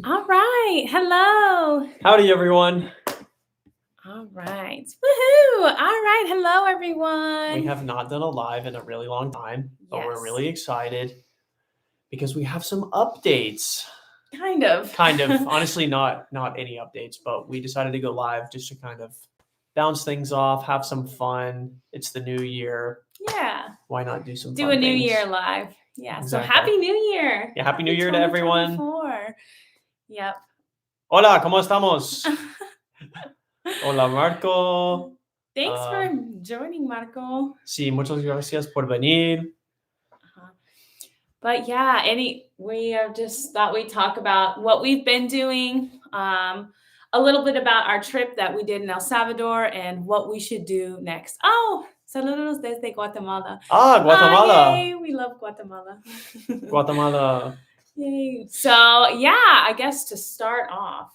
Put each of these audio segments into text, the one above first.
All right. Hello. Howdy, everyone. All right. Woohoo. All right. Hello, everyone. We have not done a live in a really long time, but we're Yes. really excited because we have some updates. Kind of. Honestly, not any updates, but we decided to go live just to kind of bounce things off, have some fun. It's the new year. Yeah. Why not do some Do fun a New things? Year live. Yeah. Exactly. So Happy New Year. Yeah, Happy New Year to everyone. 2024. Yep. Hola, ¿cómo estamos? Hola, Marco. Thanks for joining, Marco. Sí, muchas gracias por venir. But yeah, we just thought we'd talk about what we've been doing, a little bit about our trip that we did in El Salvador and what we should do next. Oh, saludos desde Guatemala. Guatemala. Yay, we love Guatemala. Guatemala. Yay. So yeah, I guess to start off,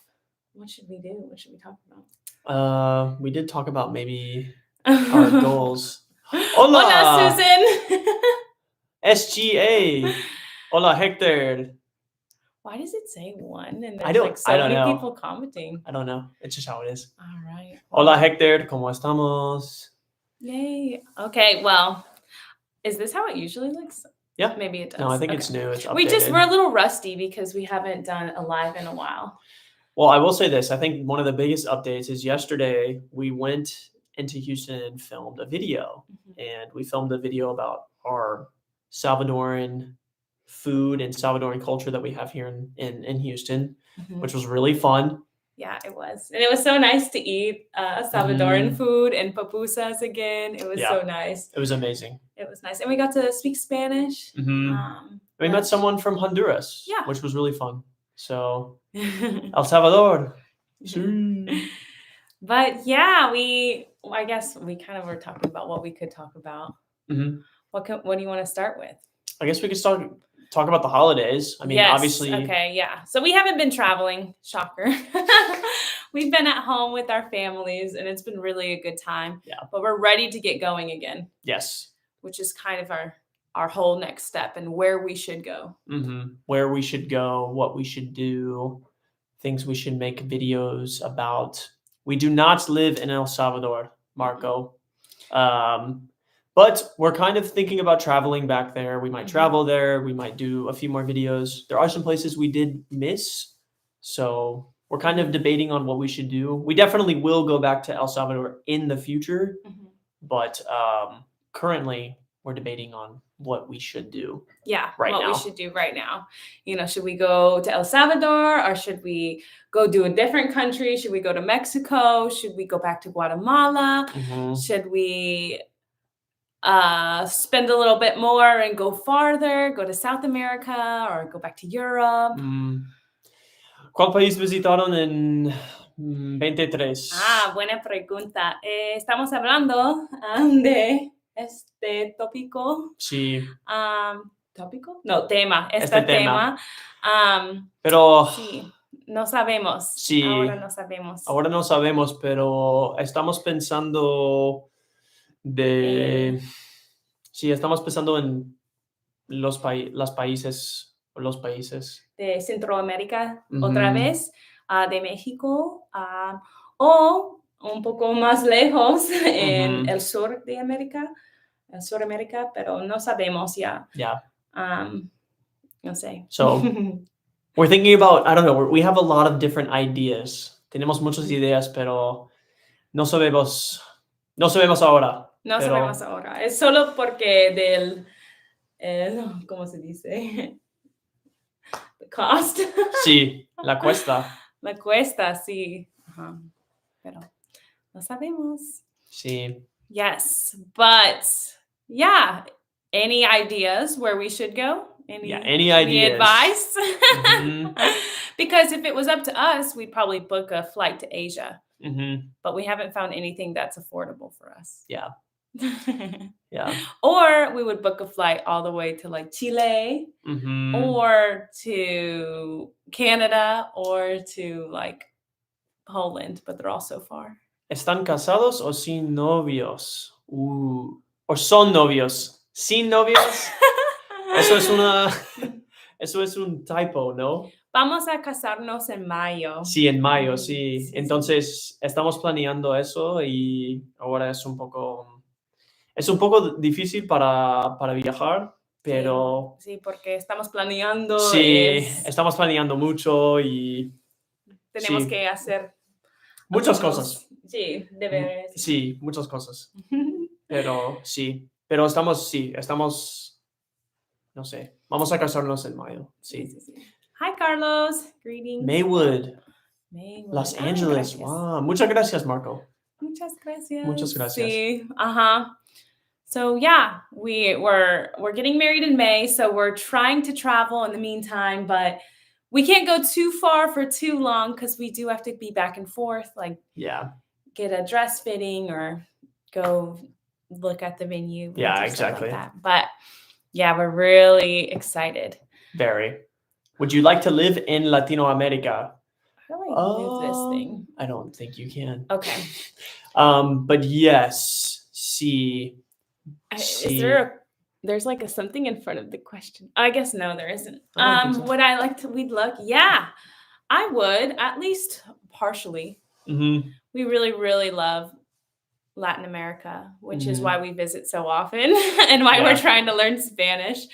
what should we do? What should we talk about? We did talk about maybe our goals. Hola, Susan. SGA. Hola, Hector. Why does it say one? And I there's don't- like so I don't many know. people commenting. I don't know. It's just how it is. All right. Hola, Hector. ¿Cómo estamos? Yay. Okay, well, is this how it usually looks? Yeah. Maybe it does. No, I think Okay. it's new. It's updated. We're a little rusty because we haven't done a live in a while. Well, I will say this. I think one of the biggest updates is yesterday we went into Houston and filmed a video. And we filmed a video about our Salvadoran food and Salvadoran culture that we have here in Houston, which was really fun. Yeah, it was. And it was so nice to eat Salvadoran food and pupusas again. It was so nice. It was amazing. It was nice. And we got to speak Spanish. We met someone from Honduras, which was really fun. So, El Salvador. But yeah, I guess we kind of were talking about what we could talk about. What do you want to start with? I guess we could talk about the holidays. I mean, obviously. Okay, yeah. So we haven't been traveling. Shocker. We've been at home with our families, and it's been really a good time. Yeah. But we're ready to get going again. Yes. Which is kind of our whole next step and where we should go. Where we should go, what we should do, things we should make videos about. We do not live in El Salvador, Marco. But we're kind of thinking about traveling back there. We might travel there. We might do a few more videos. There are some places we did miss. So we're kind of debating on what we should do. We definitely will go back to El Salvador in the future. But currently, we're debating on what we should do. Yeah, what we should do right now. Should we go to El Salvador or should we go do a different country? Should we go to Mexico? Should we go back to Guatemala? Should we spend a little bit more and go farther, go to South America or go back to Europe? ¿Cuál país visitaron en 23? Buena pregunta. Estamos hablando de este tópico. Sí. ¿Tópico? No, tema. Tema. Pero sí, no sabemos. Sí. Ahora no sabemos. Ahora no sabemos, pero estamos pensando estamos pensando en los países de Centroamérica otra vez, de México, o un poco más lejos en el sur de América, Suramérica, pero no sabemos ya. Yeah. No sé. So we're thinking about, I don't know, we have a lot of different ideas. Tenemos muchas ideas, pero no sabemos ahora. No sabemos ahora. Es solo porque ¿cómo se dice? The cost. Sí, la cuesta. La cuesta, sí. Pero no sabemos. Sí. Yes, but yeah. Any ideas where we should go? Any ideas? Any advice? Because if it was up to us, we'd probably book a flight to Asia. But we haven't found anything that's affordable for us. Yeah. Yeah. Or we would book a flight all the way to like Chile or to Canada or to like Poland, but they're all so far. ¿Están casados o sin novios? ¿O son novios? ¿Sin novios? Eso es Eso es un typo, ¿no? Vamos a casarnos en mayo. Sí, en mayo, sí. Sí, Entonces, estamos planeando eso y ahora es un poco difícil para viajar, pero sí, porque estamos planeando. sí, estamos planeando mucho y tenemos sí, que hacer muchas cosas. Sí, deberes. Sí, muchas cosas. Pero sí, pero estamos, no sé, vamos a casarnos en mayo. Sí. Hi, Carlos. Greetings. Maywood, Los Ah, Angeles. gracias. Wow. Muchas gracias, Marco. Muchas gracias. Muchas gracias. Sí. So yeah, we're getting married in May, so we're trying to travel in the meantime, but we can't go too far for too long because we do have to be back and forth, like get a dress fitting or go look at the venue. Yeah, exactly. Like that. But yeah, we're really excited. Very. Would you like to live in Latino America? How do I move this thing? I don't think you can. Okay. But yes, see. Is there's like something in front of the question? I guess no, there isn't. So. Would I like to lead luck? Yeah, I would, at least partially. Mm-hmm. We really, really love Latin America, which is why we visit so often and why we're trying to learn Spanish.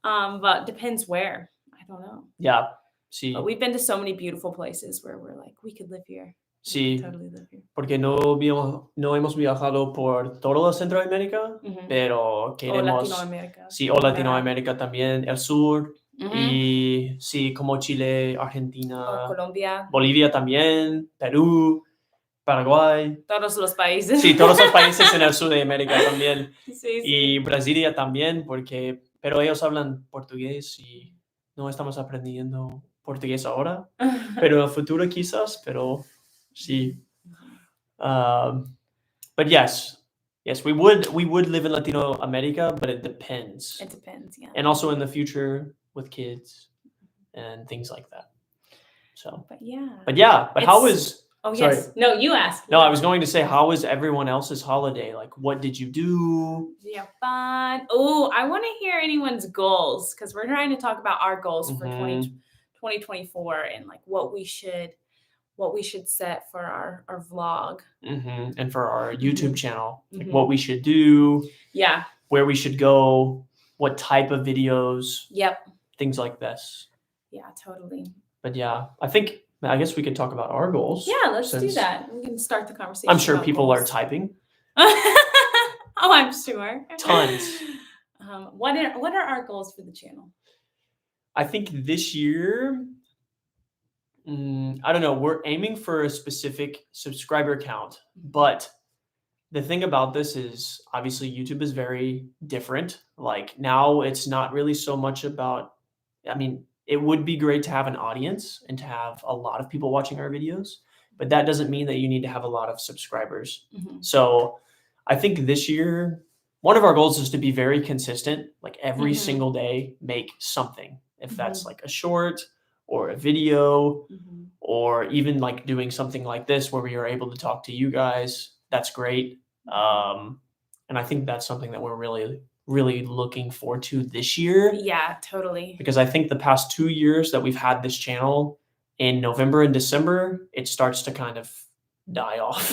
But depends where. I don't know. Yeah. Sí. But we've been to so many beautiful places where we're like, we could live here. Sí, totally live here. Porque no hemos viajado por toda Centroamérica, pero queremos... O Latinoamérica. Sí, o Latinoamérica también, el sur, y sí, como Chile, Argentina, Colombia, Bolivia también, Perú, Paraguay. Todos los países. Sí, todos los países en el sur de América también. Sí. Y Brasilia también, pero ellos hablan portugués y no estamos aprendiendo portugués ahora, pero en el futuro quizás, pero sí. But yes, we would live in Latino America, but it depends. It depends, yeah. And also in the future with kids and things like that. So, but how is... Oh, sorry. Yes. No, you asked. No, I was going to say, how was everyone else's holiday? Like, what did you do? Yeah, fun. Oh, I want to hear anyone's goals because we're trying to talk about our goals for 2024 and like what we should set for our vlog. And for our YouTube channel, like what we should do. Yeah. Where we should go, what type of videos. Yep. Things like this. Yeah, totally. But yeah, I guess we could talk about our goals. Yeah, let's do that. We can start the conversation. I'm sure people are typing. Oh, I'm sure. Tons. What are our goals for the channel? I think this year, I don't know, we're aiming for a specific subscriber count, but the thing about this is obviously YouTube is very different. Like now it's not really so much about, it would be great to have an audience and to have a lot of people watching our videos, but that doesn't mean that you need to have a lot of subscribers. So I think this year, one of our goals is to be very consistent, like every single day, make something. If that's like a short or a video or even like doing something like this where we are able to talk to you guys, that's great. And I think that's something that we're really, really looking forward to this year. Yeah, totally. Because I think the past 2 years that we've had this channel, in November and December, it starts to kind of die off,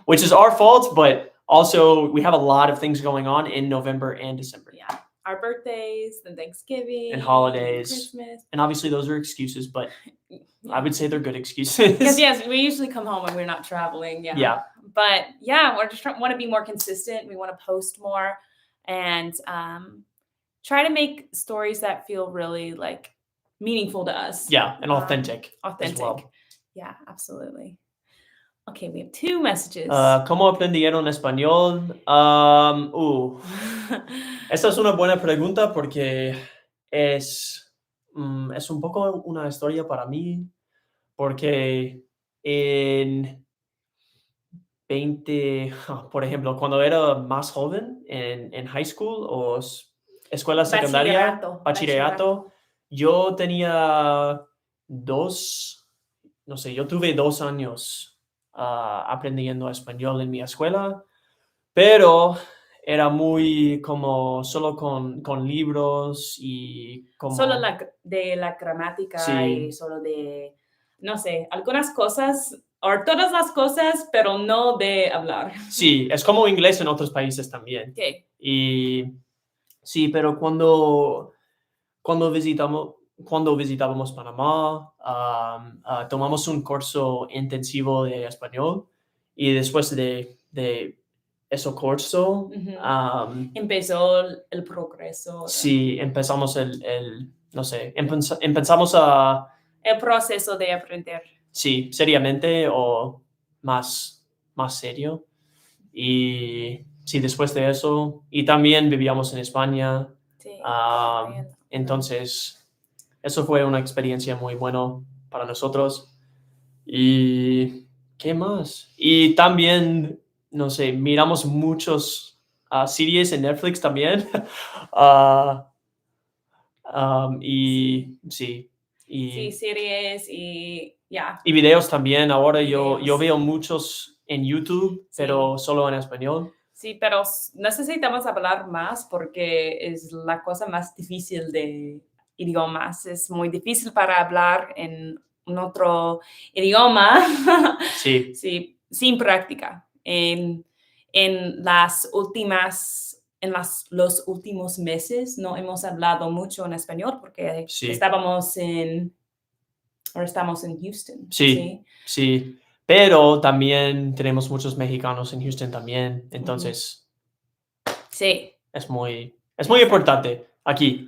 which is our fault, but also we have a lot of things going on in November and December. Yeah. Our birthdays, then Thanksgiving, and holidays, Christmas. And obviously those are excuses, but I would say they're good excuses. Because yes, we usually come home when we're not traveling. Yeah. But yeah, we're just want to be more consistent. We want to post more and try to make stories that feel really like meaningful to us. Yeah, and authentic. Authentic. As well. Yeah, absolutely. Okay, we have 2 messages. ¿Cómo aprendieron español? Esta es una buena pregunta porque es un poco una historia para mí, porque en por ejemplo, cuando era más joven en high school o escuela secundaria, bachillerato, yo tenía yo tuve 2 años aprendiendo español en mi escuela, pero era muy como solo con libros y como... Solo de la gramática y solo de, no sé, algunas cosas, o todas las cosas, pero no de hablar. Sí, es como inglés en otros países también. Okay. Y sí, pero cuando visitábamos Panamá, tomamos un curso intensivo de español y después de ese curso, empezó el progreso. Sí, empezamos no sé, empezamos a... El proceso de aprender. Sí, seriamente o más serio. Y sí, después de eso, y también vivíamos en España. Sí, entonces, eso fue una experiencia muy buena para nosotros. ¿Y qué más? Y también, no sé, miramos muchos series en Netflix también. Y sí. Sí, series y ya. Y videos también. Ahora yo veo muchos en YouTube, pero solo en español. Sí, pero necesitamos hablar más porque es la cosa más difícil de idiomas. Es muy difícil para hablar en un otro idioma Sí. sí, sin práctica. En los últimos meses no hemos hablado mucho en español porque estamos en Houston. Sí. Pero también tenemos muchos mexicanos en Houston también. Entonces, sí. Es muy importante aquí.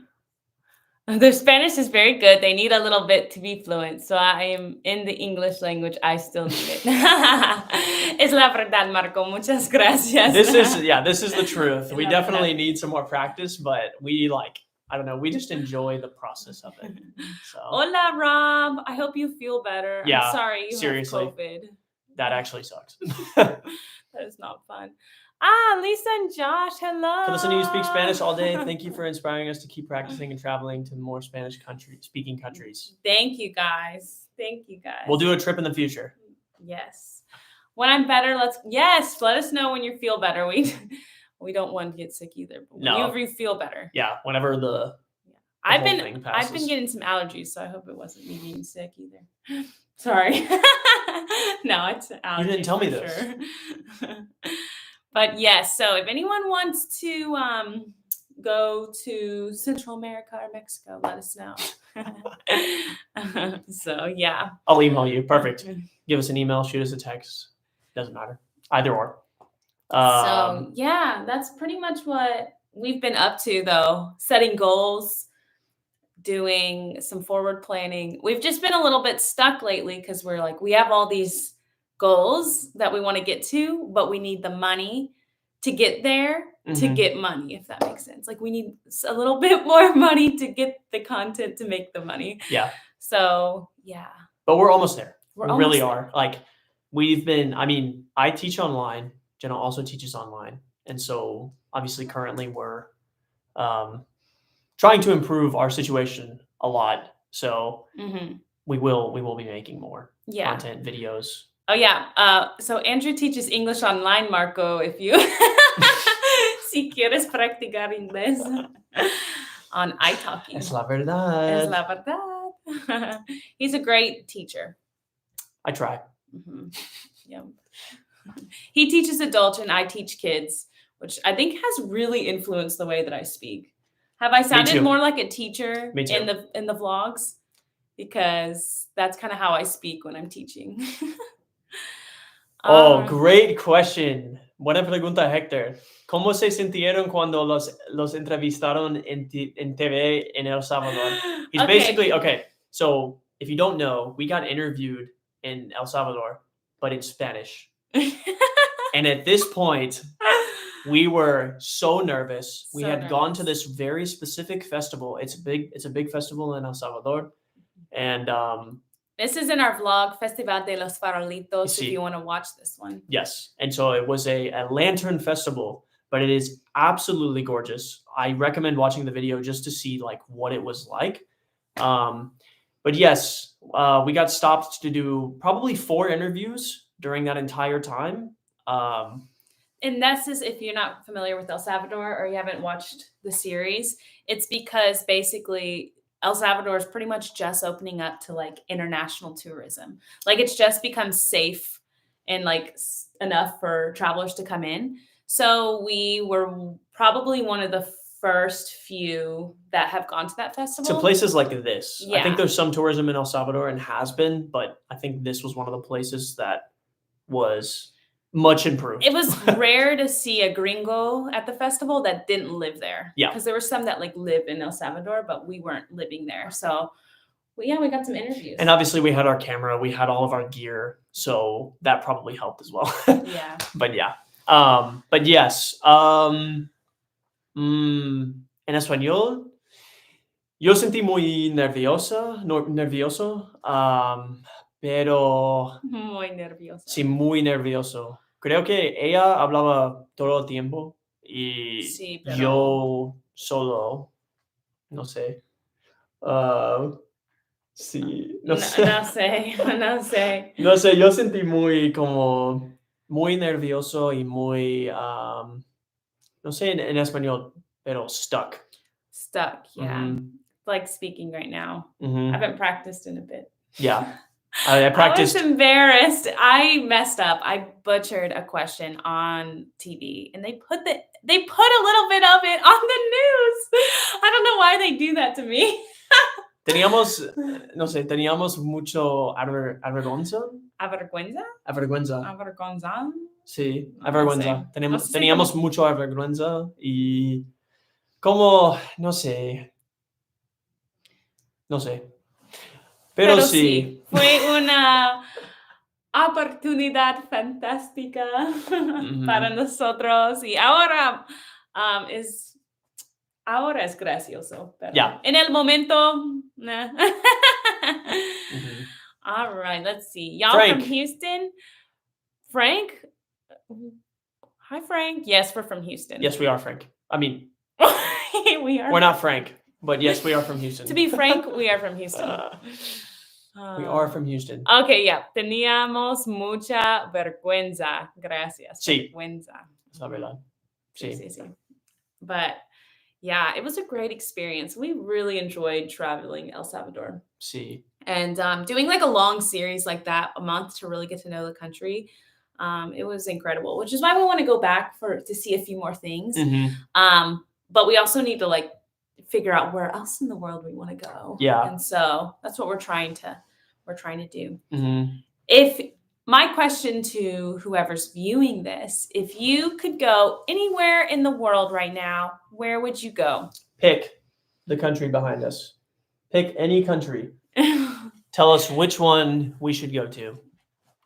Their Spanish is very good. They need a little bit to be fluent. So I am in the English language. I still need it. Es la verdad, Marco. Muchas gracias. This is the truth. We definitely need some more practice, but I don't know, we just enjoy the process of it. So. Hola, Rob. I hope you feel better. Yeah, I'm sorry you seriously, have COVID. That actually sucks. That is not fun. Lisa and Josh, hello. To listen to you speak Spanish all day, thank you for inspiring us to keep practicing and traveling to more Spanish-speaking countries. Thank you, guys. We'll do a trip in the future. Yes. When I'm better, let us know when you feel better. We don't want to get sick either. But when you feel better. Yeah, whenever the I've been getting some allergies, so I hope it wasn't me getting sick either. Sorry. No, it's allergies. You didn't tell me this. Sure. But yes, so if anyone wants to go to Central America or Mexico, let us know. So yeah. I'll email you. Perfect. Give us an email, shoot us a text. Doesn't matter. Either or. So yeah, that's pretty much what we've been up to though. Setting goals, doing some forward planning. We've just been a little bit stuck lately because we're like, we have all these goals that we want to get to, but we need the money to get there to get money, if that makes sense. Like we need a little bit more money to get the content to make the money. Yeah. So yeah. But we're almost there. We really are. Like I teach online. Jenna also teaches online. And so obviously currently we're trying to improve our situation a lot. So we will be making more content videos. Oh yeah. So Andrew teaches English online, Marco, if you si quieres practicar inglés on iTalking. Es la verdad. Es la verdad. He's a great teacher. I try. Yeah. He teaches adults and I teach kids, which I think has really influenced the way that I speak. Have I sounded more like a teacher in the vlogs? Because that's kind of how I speak when I'm teaching. Great question. Buena pregunta, Hector. ¿Cómo se sintieron cuando los entrevistaron en TV en El Salvador? He's basically, so if you don't know, we got interviewed in El Salvador, but in Spanish. And at this point, we were so nervous. We had gone to this very specific festival. It's a big festival in El Salvador. And this is in our vlog, Festival de los Farolitos, if you want to watch this one. Yes. And so it was a lantern festival, but it is absolutely gorgeous. I recommend watching the video just to see what it was like. But yes, we got stopped to do probably 4 interviews during that entire time. and that's just if you're not familiar with El Salvador or you haven't watched the series, it's because basically El Salvador is pretty much just opening up to like international tourism. Like it's just become safe and like enough for travelers to come in. So we were probably one of the first few that have gone to that festival. To places like this. I think there's some tourism in El Salvador and has been, but I think this was one of the places that was much improved. It was rare to see a gringo at the festival that didn't live there. Yeah. Because there were some that like live in El Salvador, but we weren't living there. So we got some interviews. And obviously we had our camera, we had all of our gear, so that probably helped as well. Yeah. But yeah. But yes. En español, yo sentí muy nervioso, pero... Muy nervioso. Sí, muy nervioso. Creo que ella hablaba todo el tiempo y sí, pero... yo solo, no sé. Sí, no sé. No sé. No sé, yo sentí muy nervioso y muy, no sé en español, pero stuck. Stuck, yeah. Like speaking right now. I haven't practiced in a bit. Yeah. I practiced. I was embarrassed. I messed up. I butchered a question on TV, and they put a little bit of it on the news. I don't know why they do that to me. Teníamos mucho avergüenza. ¿Avergüenza? Avergüenza. Sí, No avergüenza. sé. Teníamos mucho avergüenza y como, no sé. Pero sí. Fue una oportunidad fantástica para nosotros y ahora es gracioso. Pero en el momento, nah. All right, let's see. Y'all Frank. from Houston? Frank? Hi, Frank. Yes, we're from Houston. Yes, we are, Frank. I mean, we are. We're not Frank, but yes, we are from Houston. To be frank, we are from Houston. We are from Houston. Okay, yeah. Teníamos mucha vergüenza. Gracias. Sí. Vergüenza. Es la verdad. Sí. Sí. But yeah, it was a great experience. We really enjoyed traveling El Salvador. Sí. And doing like a long series like that, a month to really get to know the country. It was incredible, which is why we want to go back to see a few more things. But we also need to like figure out where else in the world we want to go. Yeah. And so that's what we're trying to do. If my question to whoever's viewing this, if you could go anywhere in the world right now, where would you go? Pick the country behind us. Pick any country. Tell us which one we should go to.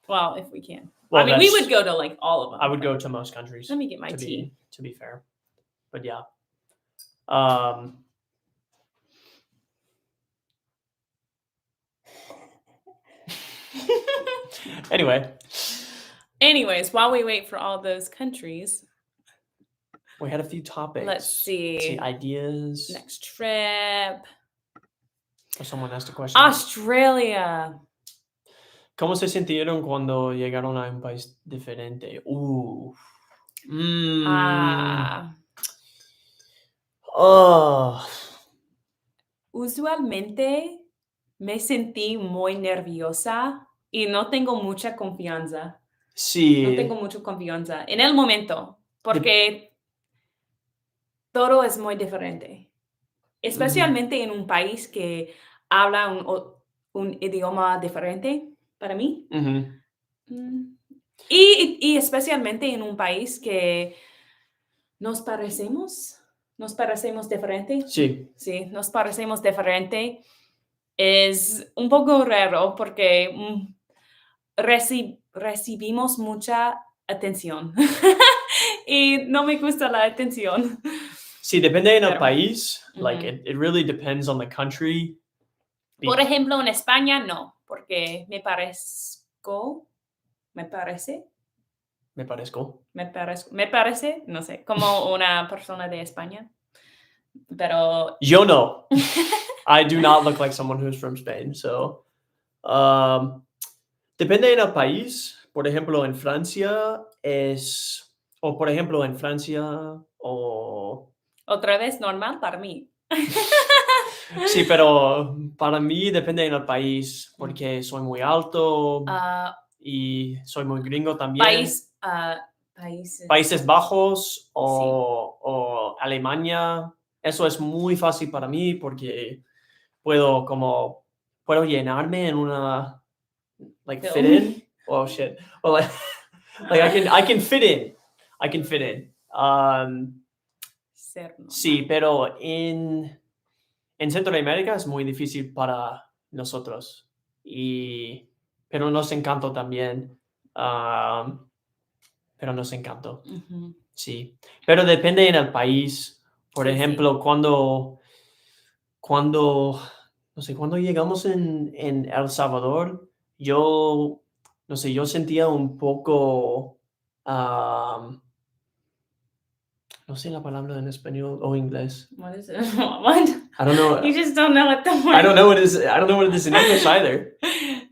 Well, if we can. Well, I mean, we would go to like all of them. I would go to most countries. Let me get my tea. To be fair. But yeah. Anyways, while we wait for all those countries, we had a few topics. Let's see ideas. Next trip. Or someone asked a question. Australia. ¿Cómo se sintieron cuando llegaron a un país diferente? Usualmente me sentí muy nerviosa y no tengo mucha confianza. Sí. No tengo mucha confianza en el momento porque todo es muy diferente. Especialmente en un país que habla un idioma diferente para mí. Y especialmente en un país que nos parecemos diferente. Sí. Sí, nos parecemos diferente. Es un poco raro porque recibimos mucha atención y no me gusta la atención. Sí, depende del país. Like it really depends on the country. Por ejemplo, en España no, porque me parece, no sé, como una persona de España. Pero yo no. I do not look like someone who's from Spain. So, depende del país. Por ejemplo, en Francia es O por ejemplo, en Francia o... Otra vez normal para mí. Sí, pero para mí depende del país, porque soy muy alto y soy muy gringo también. Países Bajos o Alemania, eso es muy fácil para mí porque puedo llenarme en una, like, fit in. Oh shit. Well, like I can fit in. I can fit in. Sí, pero en Centroamérica es muy difícil para nosotros. Pero nos encantó también. Pero nos encantó. Sí. Pero depende en el país. Por ejemplo, cuando, no sé, cuando llegamos en El Salvador, yo, no sé, yo sentía un poco, no sé la palabra en español o inglés. What is it? What? I don't know. You just don't know what the word. I don't know what it is. I don't know what it is in English either.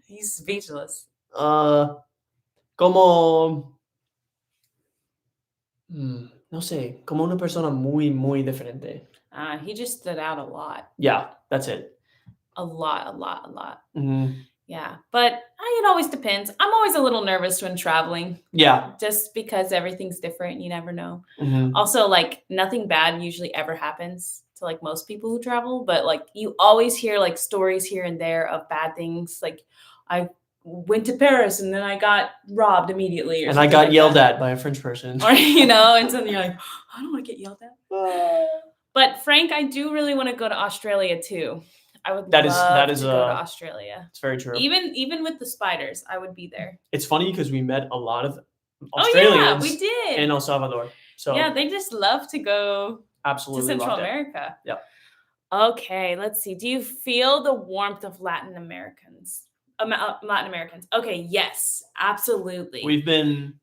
He's speechless. Como, no sé, como una persona muy, muy diferente. He just stood out a lot. Yeah, that's it. A lot. Yeah, but it always depends. I'm always a little nervous when traveling. Yeah. Just because everything's different, you never know. Also, like, nothing bad usually ever happens to, like, most people who travel, but, like, you always hear, like, stories here and there of bad things. Like, I went to Paris and then I got robbed immediately. And I got yelled at by a French person. Or, and so you're like, I don't want to get yelled at. But Frank, I do really want to go to Australia too. I would love to go to Australia. It's very true. Even with the spiders, I would be there. It's funny because we met a lot of Australians we did. in El Salvador. So yeah, they just love to go absolutely to Central America. Yep. Okay, let's see. Do you feel the warmth of Latin Americans? Okay, yes, absolutely.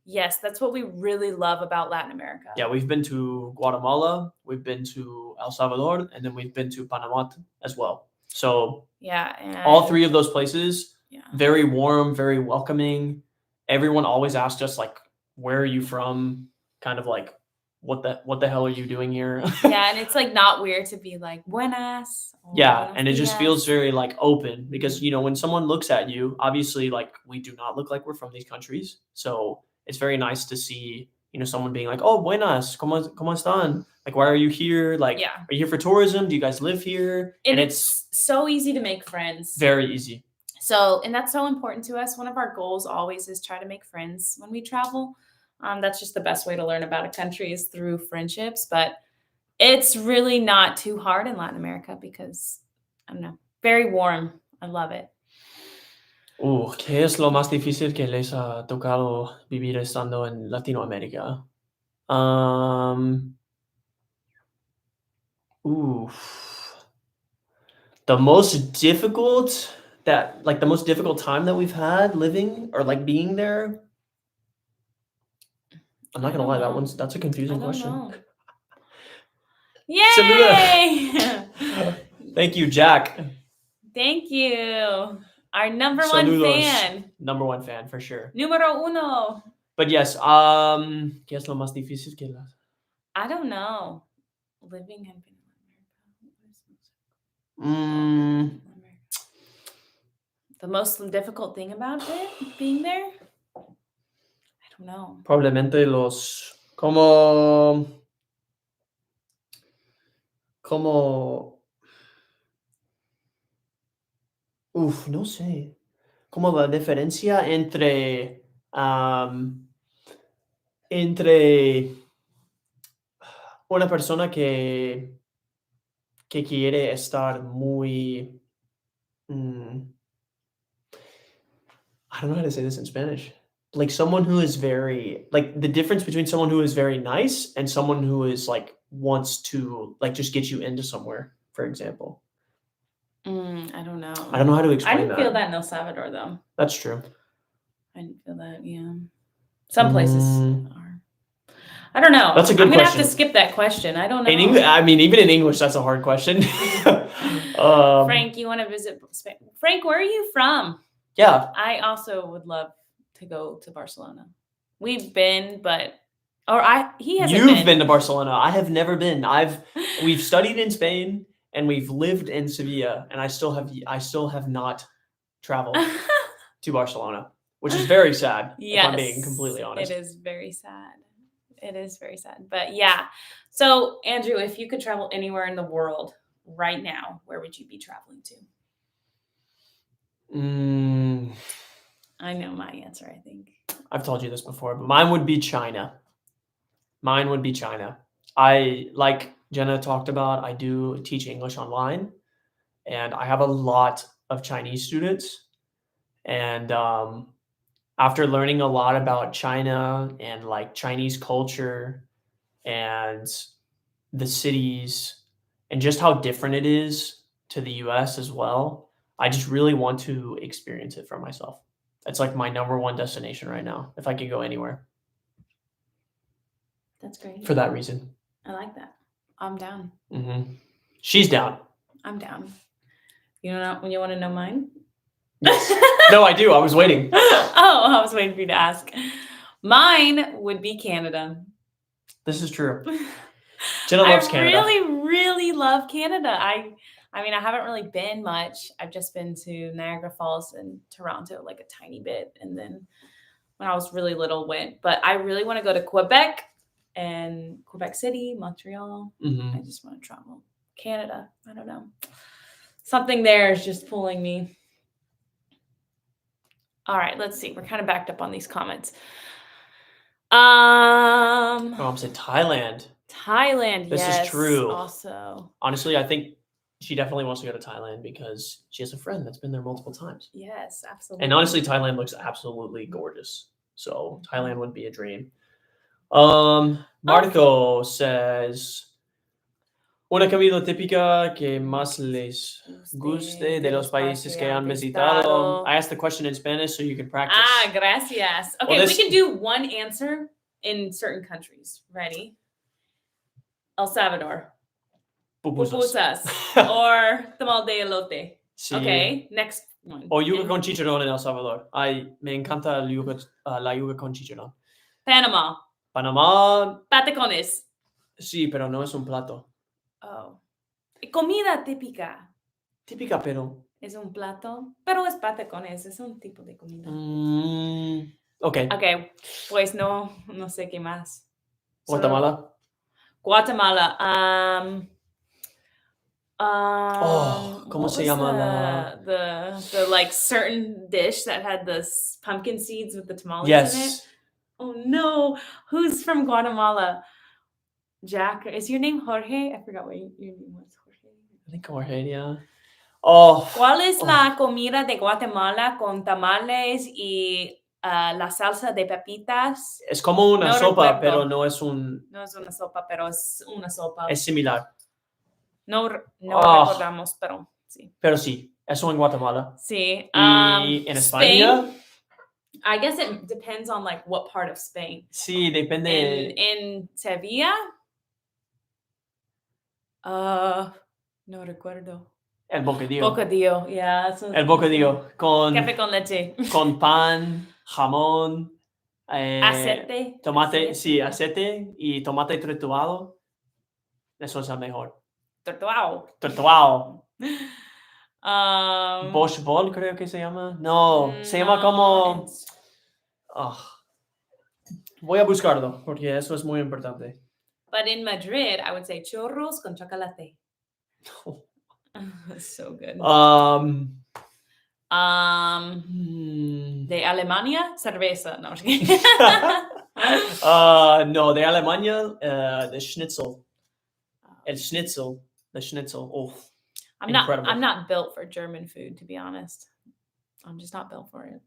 Yes, that's what we really love about Latin America. Yeah, we've been to Guatemala, we've been to El Salvador, and then we've been to Panama as well. So yeah, and all three of those places, very warm, very welcoming. Everyone always asks us, like, where are you from? Kind of like, what the hell are you doing here? Yeah, and it's like not weird to be like buenas. Yeah, and it just feels very like open because when someone looks at you, obviously, like, we do not look like we're from these countries, so it's very nice to see someone being like, oh, buenas, ¿cómo están? Like, why are you here? Like, are you here for tourism? Do you guys live here? And it's so easy to make friends. Very easy. So, and that's so important to us. One of our goals always is try to make friends when we travel. That's just the best way to learn about a country is through friendships. But it's really not too hard in Latin America because, I don't know, very warm. I love it. ¿Qué es lo más difícil que les ha tocado vivir estando en Latinoamérica? The most difficult time that we've had living or like being there. I'm not gonna lie, that's a confusing question. Yay! Thank you, Jack. Thank you. Our number one fan. Number one fan for sure. Número uno. But yes, ¿qué es lo más difícil que las? I don't know. Living in America. The most difficult thing about it, being there? I don't know. Probablemente como no sé. Como la diferencia entre una persona que quiere estar muy I don't know how to say this in Spanish. Like someone who is very like the difference between someone who is very nice and someone who is like wants to like just get you into somewhere, for example. I don't know. I don't know how to explain that. I didn't feel that in El Salvador though. That's true. I didn't feel that, yeah. Some places are. I don't know. That's a good question. I'm gonna have to skip that question. I don't know. In English, I mean, even in English, that's a hard question. Frank, you want to visit Spain? Frank, where are you from? Yeah. I also would love to go to Barcelona. We've been, but He hasn't You've been to Barcelona. I have never been. We've studied in Spain and we've lived in Sevilla, and I still have not traveled to Barcelona, which is very sad. If I'm being completely honest, it is very sad. It is very sad. But yeah. So Andrew, if you could travel anywhere in the world right now, where would you be traveling to? I know my answer, I think. I've told you this before, but mine would be China. I, like Jenna talked about, I do teach English online, and I have a lot of Chinese students. And after learning a lot about China and like Chinese culture and the cities and just how different it is to the US as well, I just really want to experience it for myself. It's like my number one destination right now, if I could go anywhere. That's great. For that reason. I like that. I'm down. She's down. I'm down. You want to know mine? Yes. No, I do. I was waiting. I was waiting for you to ask. Mine would be Canada. This is true. Jenna loves Canada. I really, really love Canada. I mean, I haven't really been much. I've just been to Niagara Falls and Toronto like a tiny bit. And then when I was really little went. But I really want to go to Quebec and Quebec City, Montreal. I just want to travel. Canada. I don't know. Something there is just pulling me. All right, let's see. We're kind of backed up on these comments. I'm saying Thailand. This is true. Also, honestly, I think she definitely wants to go to Thailand because she has a friend that's been there multiple times. Yes, absolutely. And honestly, Thailand looks absolutely gorgeous. So Thailand would be a dream. Marco says, una comida típica que más les guste de los países que han visitado. I asked the question in Spanish so you can practice. Gracias. Okay, we can do one answer in certain countries. Ready? El Salvador. Pupusas. Or tamal de elote. Sí. Okay, next one. O yuca con chicharrón en El Salvador. Ay, me encanta la yuca con chicharrón. Panama. Patacones. Sí, pero no es un plato. Oh. Comida típica. Típica, pero. Es un plato, pero es patacones, es un tipo de comida. Okay. Okay, pues no sé qué más. Guatemala. ¿Cómo se llama the like certain dish that had the pumpkin seeds with the tamales in it? Oh no, who's from Guatemala? Jack, is your name Jorge? I forgot what your name was. Jorge. I think Jorge, yeah. ¿Cuál es la comida de Guatemala con tamales y la salsa de pepitas? Es como una sopa, pero no es un... No es una sopa, pero es una sopa. Es similar. No recordamos, pero sí. Pero sí, eso en Guatemala. Sí. Y en España... Spain, I guess it depends on like what part of Spain. Sí, depende. En Sevilla... no recuerdo. El bocadillo. Bocadillo, yeah. El bocadillo con café con leche. Con pan, jamón, aceite. Tomate, sí, aceite y tomate triturado. Eso es el mejor. Tortuao. Bosch ball creo que se llama. No, se llama como... Voy a buscarlo porque eso es muy importante. But in Madrid, I would say churros con chocolate. So good. De Alemania, cerveza. No, no, de Alemania, the schnitzel. El schnitzel. The schnitzel. Oh, incredible. I'm not built for German food, to be honest. I'm just not built for it.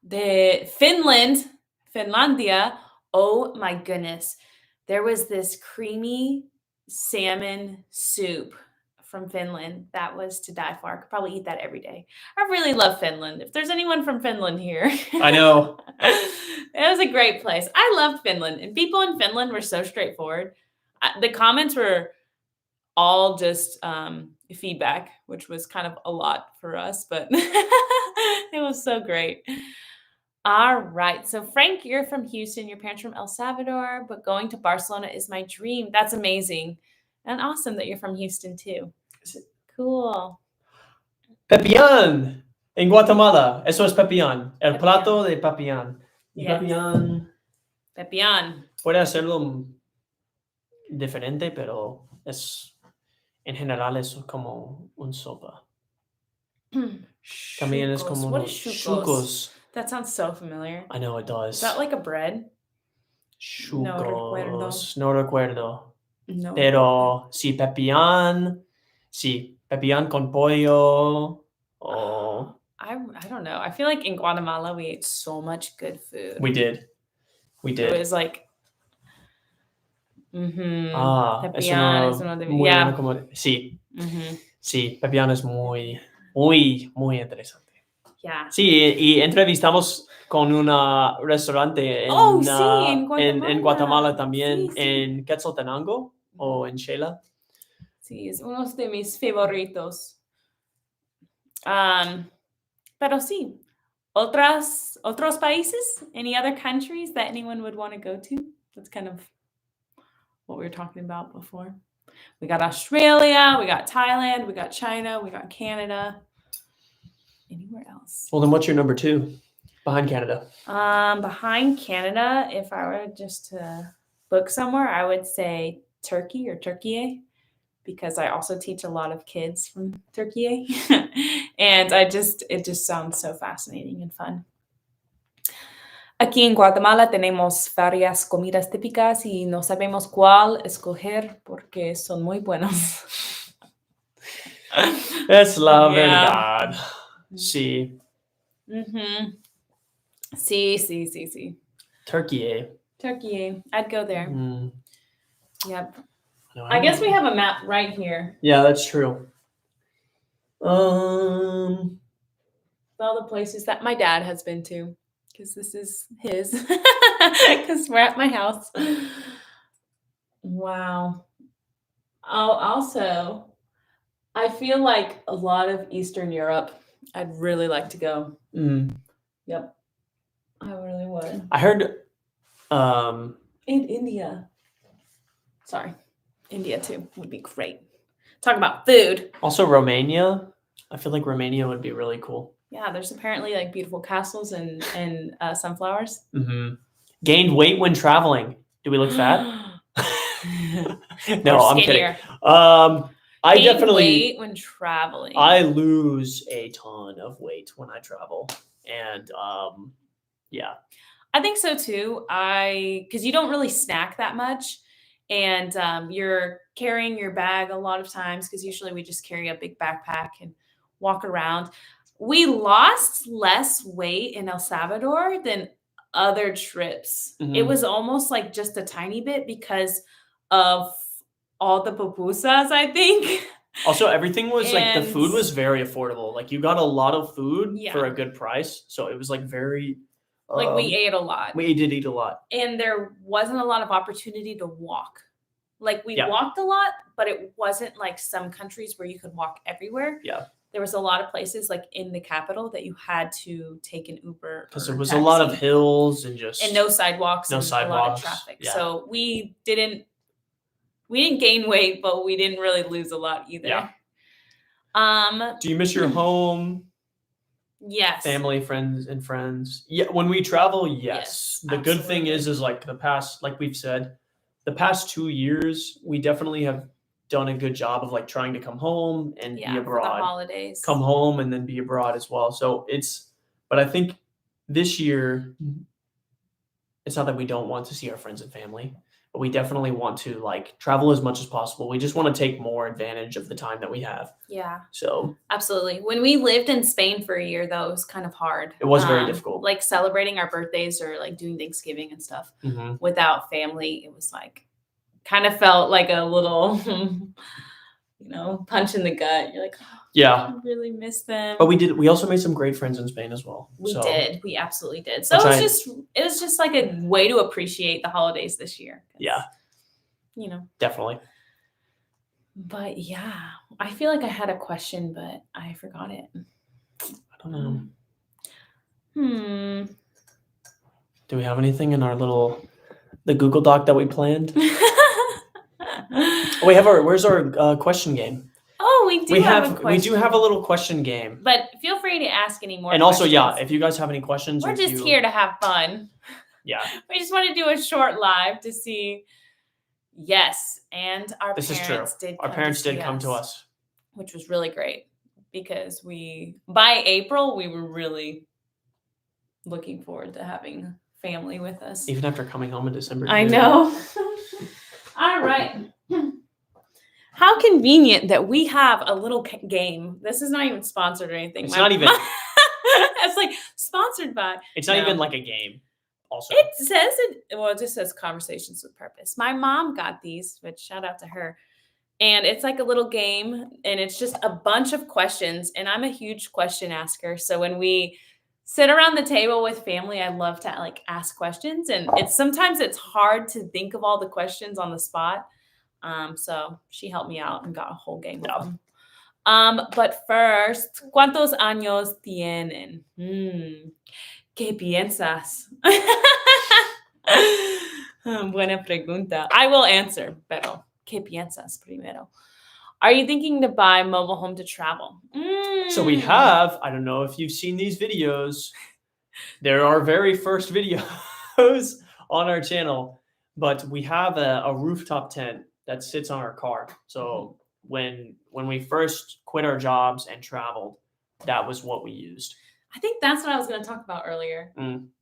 The Finlandia. Oh my goodness. There was this creamy salmon soup from Finland that was to die for. I could probably eat that every day. I really love Finland. If there's anyone from Finland here. I know. It was a great place. I loved Finland. And people in Finland were so straightforward. The comments were all just feedback, which was kind of a lot for us. But it was so great. All right. So, Frank, you're from Houston. Your parents from El Salvador, but going to Barcelona is my dream. That's amazing. And awesome that you're from Houston, too. Cool. Pepián. En Guatemala, eso es pepián. El plato de pepián. Y Yes. pepián. Pepián. Puede hacerlo diferente, pero en general es como un sopa. También es como What is chucos. That sounds so familiar. I know it does. Is that like a bread? Chucos. No recuerdo. No. Pero sí, pepián. Sí, pepián con pollo. Oh. I don't know. I feel like in Guatemala we ate so much good food. We did. It was like pepián es uno de muy bueno como sí. Sí, pepián es muy interesante. Yeah. Sí, y entrevistamos con un restaurante en Guatemala también, sí. en Quetzaltenango o en Shela. Sí, es uno de mis favoritos. Pero sí, otros países? Any other countries that anyone would want to go to? That's kind of what we were talking about before. We got Australia, we got Thailand, we got China, we got Canada. Anywhere else? Well, then what's your number 2 behind Canada? Behind Canada, if I were just to book somewhere, I would say Turkey or Turkey, because I also teach a lot of kids from Turkey. And it just sounds so fascinating and fun. Aquí en Guatemala tenemos varias comidas típicas y no sabemos cuál escoger porque son muy buenos. Es la verdad. Sí. Sí. Turkey. I'd go there. Yep. I guess we have a map right here. Yeah, that's true. All the places that my dad has been to, because this is his, because we're at my house. Wow. Also, I feel like a lot of Eastern Europe, I'd really like to go. Yep. I really would. I heard in India. Sorry. India too would be great. Talk about food. Also Romania. I feel like Romania would be really cool. Yeah, there's apparently like beautiful castles and sunflowers. Gained weight when traveling. Do we look fat? No, I'm kidding. I Gained definitely weight when traveling. I lose a ton of weight when I travel. And yeah. I think so too. Because you don't really snack that much. And you're carrying your bag a lot of times, because usually we just carry a big backpack and walk around. We lost less weight in El Salvador than other trips. It was almost like just a tiny bit because of all the pupusas, I think. Also, everything was like the food was very affordable. Like you got a lot of food for a good price. So it was like very... Like we ate a lot. We did eat a lot. And there wasn't a lot of opportunity to walk. Like we walked a lot, but it wasn't like some countries where you could walk everywhere. Yeah. There was a lot of places like in the capital that you had to take an Uber. Because there was a lot of hills and no sidewalks. A lot of traffic. Yeah. So we didn't gain weight, but we didn't really lose a lot either. Yeah. Do you miss your home? Yes. Family, friends. Yeah, when we travel, yes. The good thing is like the past, like we've said, the past 2 years, we definitely have done a good job of like trying to come home and be abroad. For the holidays. Come home and then be abroad as well. So but I think this year, it's not that we don't want to see our friends and family, but we definitely want to like travel as much as possible. We just want to take more advantage of the time that we have. Yeah. So absolutely. When we lived in Spain for a year, though, it was kind of hard. It was very difficult. Like celebrating our birthdays or like doing Thanksgiving and stuff without family. It was like kind of felt like a little, punch in the gut. You're like, I really miss them. But we also made some great friends in Spain as well. We absolutely did. So it was just like a way to appreciate the holidays this year. Yeah. Definitely. But yeah, I feel like I had a question, but I forgot it. I don't know. Do we have anything in our the Google Doc that we planned? Where's our question game? Oh, we do have a question. We do have a little question game. But feel free to ask any more questions. Also, yeah, if you guys have any questions. We're just here to have fun. Yeah. We just want to do a short live to see. Yes, and our parents did come to us. Which was really great because by April, we were really looking forward to having family with us. Even after coming home in December. I know. All right. How convenient that we have a little game. This is not even sponsored or anything. It's not even. It's like sponsored by. It's not even like a game. Also, it says it. Well, it just says conversations with purpose. My mom got these, which shout out to her. And it's like a little game, and it's just a bunch of questions. And I'm a huge question asker, so when we sit around the table with family, I love to like ask questions. And sometimes it's hard to think of all the questions on the spot. So she helped me out and got a whole game of them. But first, ¿cuántos años tienen? ¿Qué piensas? Buena pregunta. I will answer, pero ¿qué piensas primero? Are you thinking to buy mobile home to travel? So we have, I don't know if you've seen these videos. They're our very first videos on our channel, but we have a rooftop tent that sits on our car. So when we first quit our jobs and traveled, that was what we used. I think that's what I was going to talk about earlier.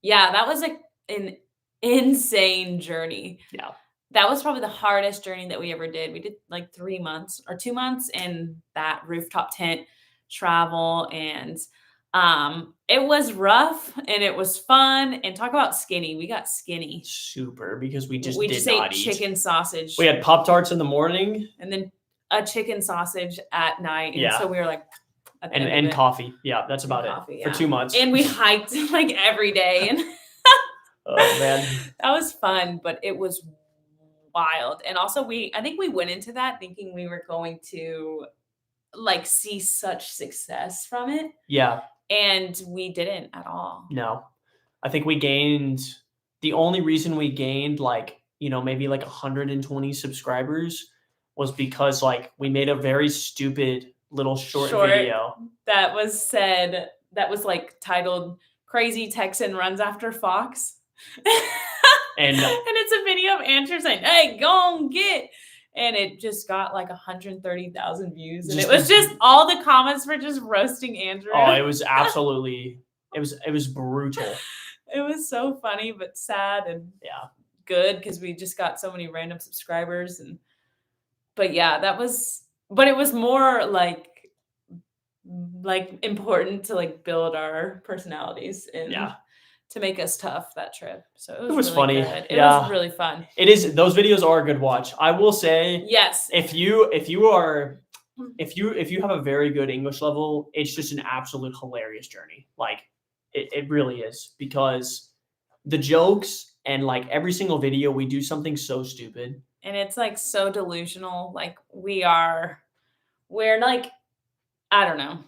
Yeah, that was like an insane journey. Yeah. That was probably the hardest journey that we ever did. We did like 3 months or 2 months in that rooftop tent travel. And it was rough and it was fun. And talk about skinny. We got skinny. Super, because we just ate chicken sausage. We had Pop-Tarts in the morning. And then a chicken sausage at night. And so we were like, and coffee. Yeah, that's about it for 2 months. And we hiked like every day. And oh man, that was fun, but it was wild. And also I think we went into that thinking we were going to like see such success from it. Yeah. And we didn't at all. No. I think the only reason we gained like, maybe like 120 subscribers was because like we made a very stupid little short video that was like titled Crazy Texan Runs After Fox. And it's a video of Andrew saying, "Hey, go and get." And it just got like 130,000 views. And it was just all the comments were just roasting Andrew. Oh, it was absolutely it was brutal. It was so funny but sad and good because we just got so many random subscribers. But it was more like important to like build our personalities and to make us tough that trip. So it was really funny. Good. It was really fun. It is. Those videos are a good watch. I will say, yes. If you have a very good English level, it's just an absolute hilarious journey. Like it really is, because the jokes and like every single video we do something so stupid. And it's like so delusional. Like we're like, I don't know.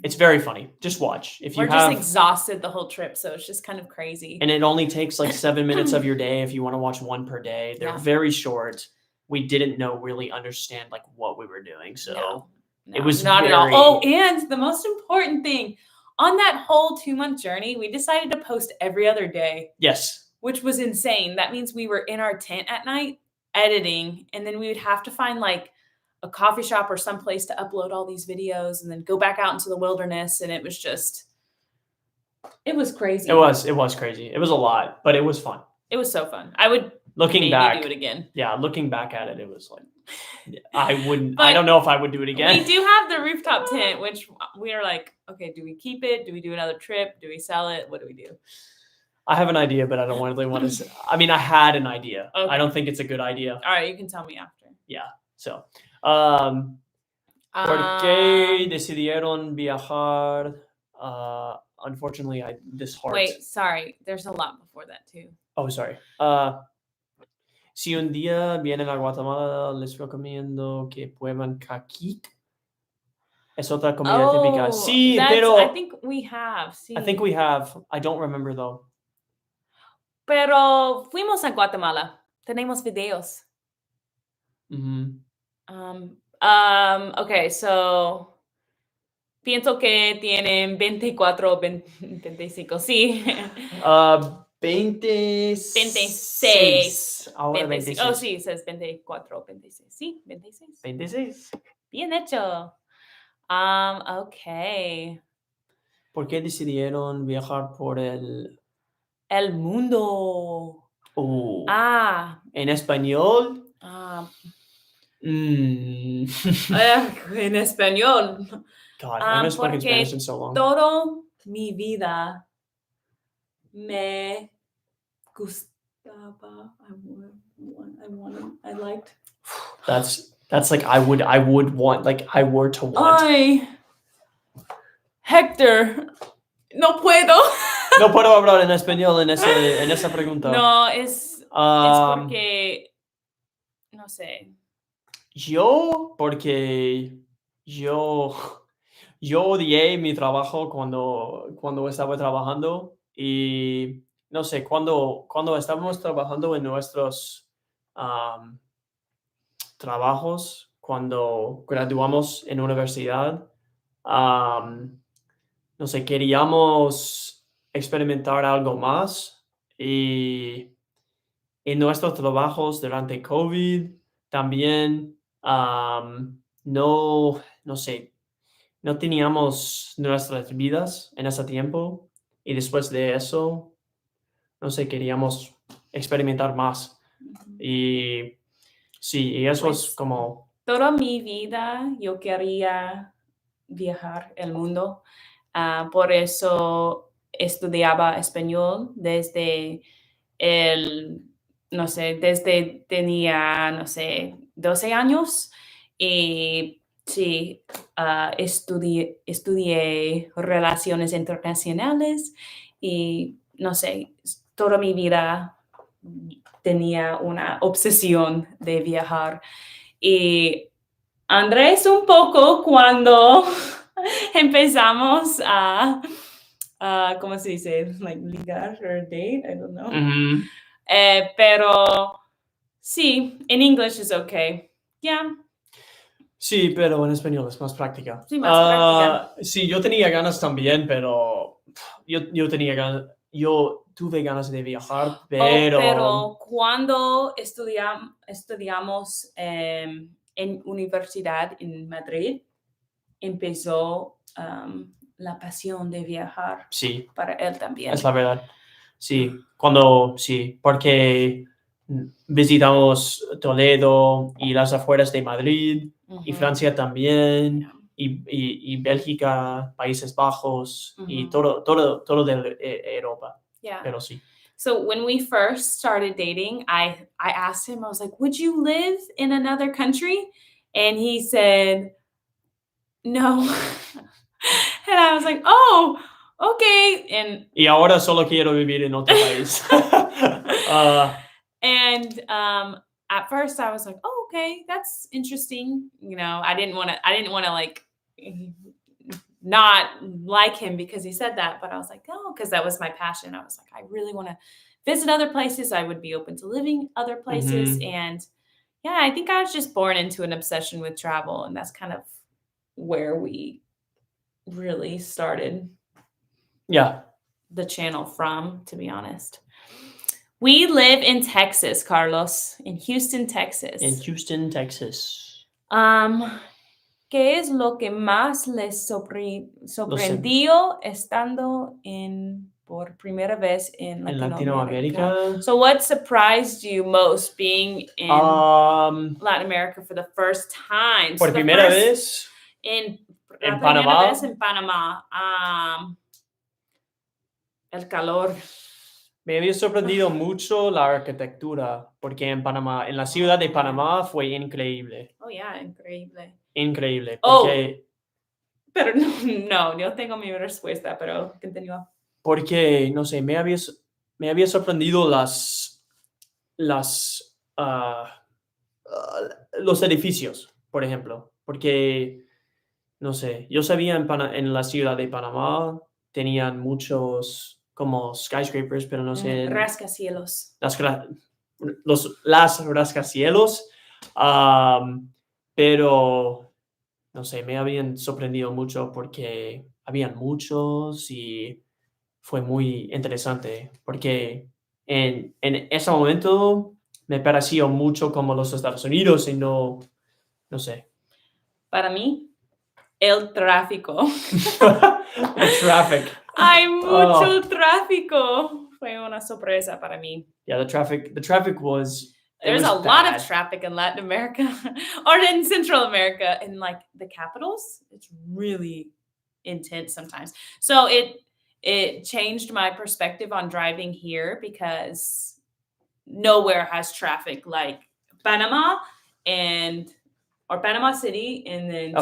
It's very funny. Just watch. We're just exhausted the whole trip, so it's just kind of crazy. And it only takes like 7 minutes of your day if you want to watch one per day. They're very short. We didn't really understand like what we were doing, so it was not at all. Oh, and the most important thing on that whole 2-month journey, we decided to post every other day. Yes, which was insane. That means we were in our tent at night editing, and then we would have to find like a coffee shop or someplace to upload all these videos and then go back out into the wilderness. And it was crazy. It was crazy. It was a lot, but it was fun. It was so fun. I would looking back do it again. Yeah. Looking back at it, it was like, I wouldn't, I don't know if I would do it again. We do have the rooftop tent, which we are like, okay, do we keep it? Do we do another trip? Do we sell it? What do we do? I have an idea, but I don't really want to. I mean, I had an idea. Okay. I don't think it's a good idea. All right, you can tell me after. Yeah. So, ¿por qué decidieron viajar? Unfortunately, this heart. Wait, sorry. There's a lot before that too. Oh, sorry. Si un día vienen a Guatemala, les recomiendo que prueben caquic. Es otra comida típica. Sí, pero I think we have. Sí. I think we have. I don't remember though. Pero fuimos a Guatemala. Tenemos videos. Okay, so pienso que tienen 24, 25, sí. 26. Ahora 26. Oh, sí, es 24, 26. Sí, 26. 26. Bien hecho. Okay. ¿Por qué decidieron viajar por el mundo? ¿En español? En español. God, I haven't spoken Spanish in so long. Todo mi vida me gustaba. I liked. That's like I would want, like I were to want. Ay, Héctor, no puedo. No puedo hablar en español en esa pregunta. No, es porque, no sé. Porque yo odié mi trabajo cuando estaba trabajando y no sé, cuando estábamos trabajando en nuestros trabajos, cuando graduamos en universidad, no sé, queríamos experimentar algo más y en nuestros trabajos durante COVID también no sé, no teníamos nuestras vidas en ese tiempo y después de eso, no sé, queríamos experimentar más. Y sí, y eso es como... Toda mi vida yo quería viajar el mundo. Por eso estudiaba español desde desde tenía, 12 años. Y sí, estudié relaciones internacionales y, toda mi vida tenía una obsesión de viajar. Y Andrés un poco cuando empezamos a, ¿cómo se dice? Like ligar or date, I don't know. Pero sí, en inglés es okay. Yeah. Sí, pero en español es más práctica. Sí, más práctica. Sí, yo tenía ganas también, pero yo tuve ganas de viajar, Pero cuando estudiamos en universidad en Madrid, empezó la pasión de viajar. Sí, para él también. es la verdad. Sí, porque visitamos Toledo y las afueras de Madrid y Francia también y Bélgica, Países Bajos y todo de Europa. Yeah. Pero sí. So when we first started dating, I asked him, I was like, would you live in another country? And he said, no. And I was like, oh, okay. Y ahora solo quiero vivir en otro país. And at first I was like, oh, okay, that's interesting. I didn't want to like not like him because he said that, but I was like, oh, because that was my passion. I was like, I really want to visit other places. I would be open to living other places. And yeah, I think I was just born into an obsession with travel, and that's kind of where we really started the channel from, to be honest. We live in Texas, Carlos, in Houston, Texas. In Houston, Texas. ¿Qué es lo que más les sorprendió estando por primera vez en Latinoamérica? So what surprised you most being in Latin America for the first time? Por primera vez en Panamá. En Panamá. El calor. Me había sorprendido mucho la arquitectura, porque en la ciudad de Panamá fue increíble. Oh, yeah, increíble. Increíble, porque... Pero no, yo tengo mi respuesta, pero continúa. Porque, no sé, me había sorprendido los edificios, por ejemplo, porque, no sé, yo sabía en la ciudad de Panamá tenían muchos como skyscrapers, pero no sé. Rascacielos. Las rascacielos. Pero, no sé, me habían sorprendido mucho porque habían muchos y fue muy interesante porque en ese momento me pareció mucho como los Estados Unidos y no sé. Para mí, el tráfico. The traffic. Hay mucho tráfico. Fue una sorpresa para mí. Yeah, the traffic was. There's a lot of traffic in Latin America or in Central America. In like the capitals, it's really intense sometimes. So it changed my perspective on driving here because nowhere has traffic like Panama or Panama City and then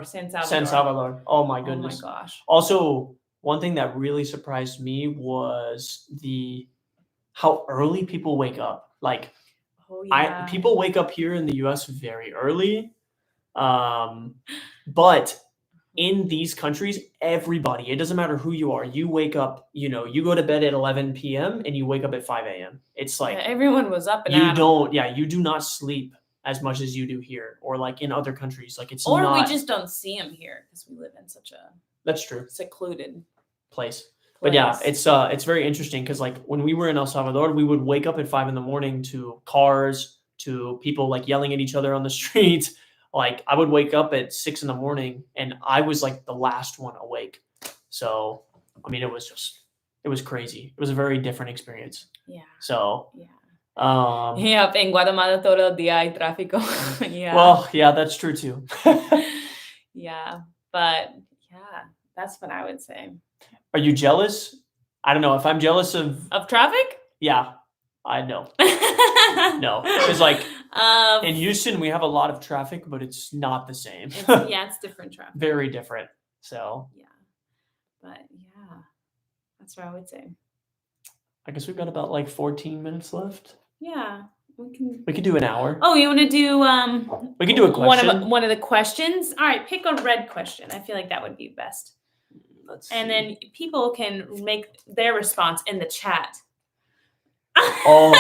San Salvador. Oh my goodness. Oh my gosh. Also, one thing that really surprised me was how early people wake up. Like, people wake up here in the US very early. But in these countries, everybody, it doesn't matter who you are, you wake up, you go to bed at 11 p.m. and you wake up at 5 a.m. It's like everyone was up and you do not sleep as much as you do here or like in other countries. Like we just don't see them here because we live in such a that's true secluded place. But yeah, it's very interesting because like when we were in El Salvador, we would wake up at 5 a.m. to cars, to people like yelling at each other on the streets. Like I would wake up at 6 a.m. and I was like the last one awake. So I mean, it was crazy. It was a very different experience. Yeah. So yeah, in Guatemala todo el día hay tráfico. Yeah. Well, yeah, that's true too. Yeah, but yeah, that's what I would say. Are you jealous? I don't know if I'm jealous of traffic. Yeah, I know. No, because like in Houston we have a lot of traffic, but it's not the same. It's different traffic. Very different. So yeah, but yeah, that's what I would say. I guess we've got about like 14 minutes left. Yeah, we can do an hour. Oh, you want to do we can do a question. One of the questions. All right, pick a red question. I feel like that would be best. And then people can make their response in the chat. Oh,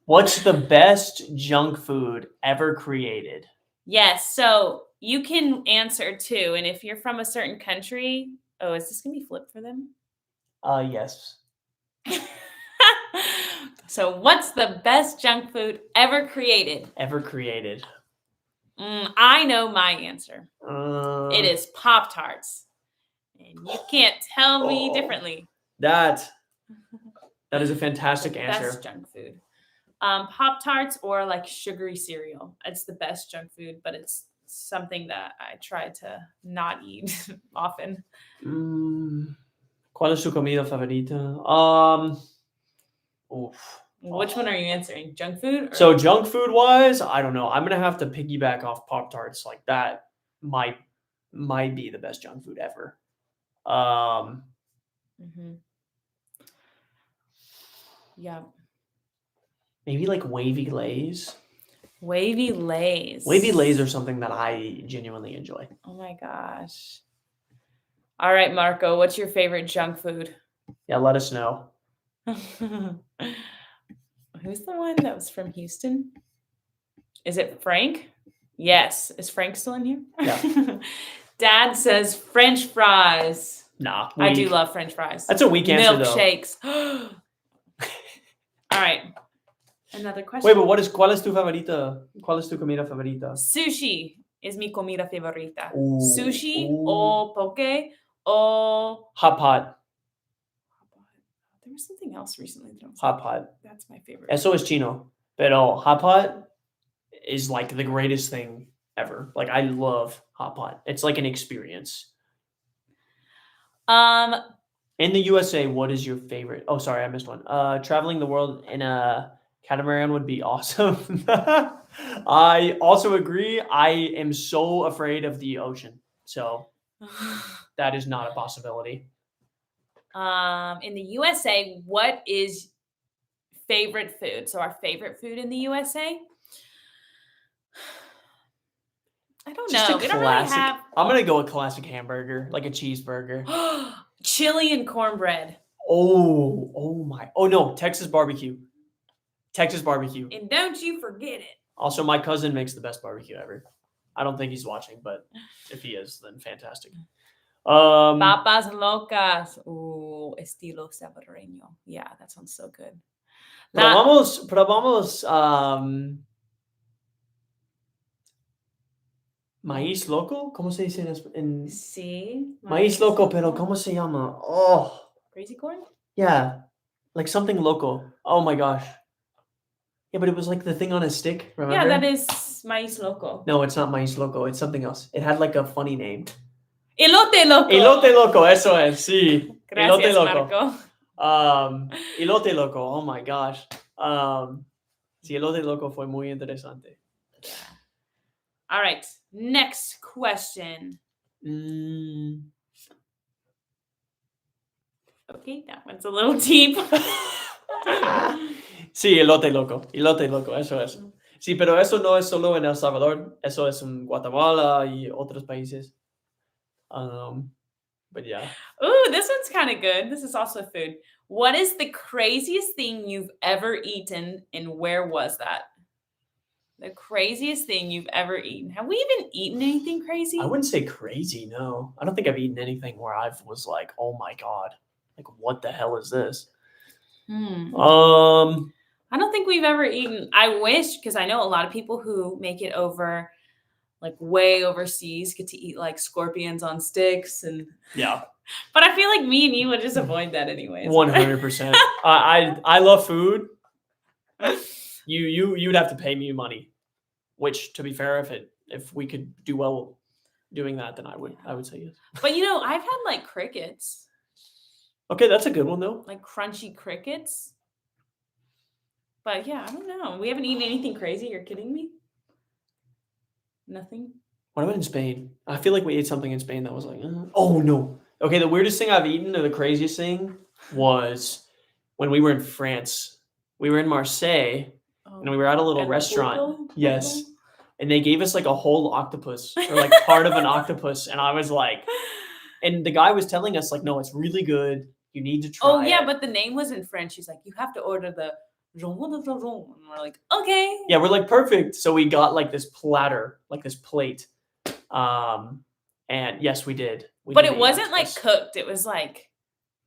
what's the best junk food ever created? Yes, so you can answer too. And if you're from a certain country, is this going to be flipped for them? Yes. So what's the best junk food ever created? Ever created. I know my answer. It is Pop-Tarts. And you can't tell me differently. That is a fantastic answer. Best junk food. Pop-Tarts or like sugary cereal. It's the best junk food, but it's something that I try to not eat often. ¿Cuál es su comida favorita? Which one are you answering? Junk food? So junk food wise, I don't know. I'm going to have to piggyback off Pop-Tarts. Like that might be the best junk food ever. Yeah. Maybe like Wavy Lays. Wavy Lays. Wavy Lays are something that I genuinely enjoy. Oh my gosh. All right, Marco, what's your favorite junk food? Yeah, let us know. Who's the one that was from Houston? Is it Frank? Yes. Is Frank still in here? Yeah. Dad says French fries. Nah. I do love French fries. That's a weak answer, Milkshakes. All right. Another question. Wait, but ¿cuál es tu favorita? ¿Cuál es tu comida favorita? Sushi is mi comida favorita. Ooh, Sushi or poke or hot pot. There was something else recently that I was hot pot. That's my favorite. Eso es chino. Pero hot pot is like the greatest thing ever. Like I love hot pot. It's like an experience. In the USA, what is your favorite? Oh, sorry, I missed one. Traveling the world in a catamaran would be awesome. I also agree. I am so afraid of the ocean. So that is not a possibility. In the USA, what is favorite food? So our favorite food in the USA? I don't know. We don't really have. I'm gonna go with classic hamburger, like a cheeseburger. Chili and cornbread. Oh my. Oh no, Texas barbecue. Texas barbecue. And don't you forget it. Also, my cousin makes the best barbecue ever. I don't think he's watching, but if he is, then fantastic. Papas locas. Ooh, estilo salvadoreño. Yeah, that sounds so good. Probamos maíz loco. ¿Cómo se dice en Sí. Maíz loco, pero ¿cómo se llama? Oh. Crazy corn? Yeah. Like something local. Oh my gosh. Yeah, but it was like the thing on a stick, remember? Yeah, that is maíz loco. No, it's not maíz loco. It's something else. It had like a funny name. Elote loco. Elote loco, eso es, sí. Gracias, Elote loco. Marco. Elote loco, oh my gosh. Sí, elote loco fue muy interesante. Yeah. All right, next question. Okay, that one's a little deep. Sí, elote loco, eso es. Sí, pero eso no es solo en El Salvador, eso es en Guatemala y otros países. But yeah. Ooh, this one's kind of good. This is also food. What is the craziest thing you've ever eaten, and where was that? The craziest thing you've ever eaten. Have we even eaten anything crazy? I wouldn't say crazy, no. I don't think I've eaten anything where I was like, oh my God, like what the hell is this? I don't think we've ever eaten. I wish, because I know a lot of people who make it over, like way overseas, get to eat like scorpions on sticks and yeah. But I feel like me and you would just avoid that anyways. 100%. I love food. You'd have to pay me money, which to be fair, if we could do well doing that, then I would say yes. But you know, I've had like crickets. Okay, that's a good one though. Like crunchy crickets. But yeah, I don't know. We haven't eaten anything crazy. You're kidding me? Nothing? What about in Spain? I feel like we ate something in Spain that was like, oh no. Okay, the weirdest thing I've eaten or the craziest thing was when we were in France. We were in Marseille and we were at a little restaurant. Yes. And they gave us like a whole octopus or like part of an octopus. And I was like, and the guy was telling us like, no, it's really good. You need to try it. Oh yeah, but the name was in French. He's like, you have to order the and we're like, okay. Yeah, we're like, perfect. So we got like this platter, like this plate. And yes, we did. But it wasn't like cooked. It was like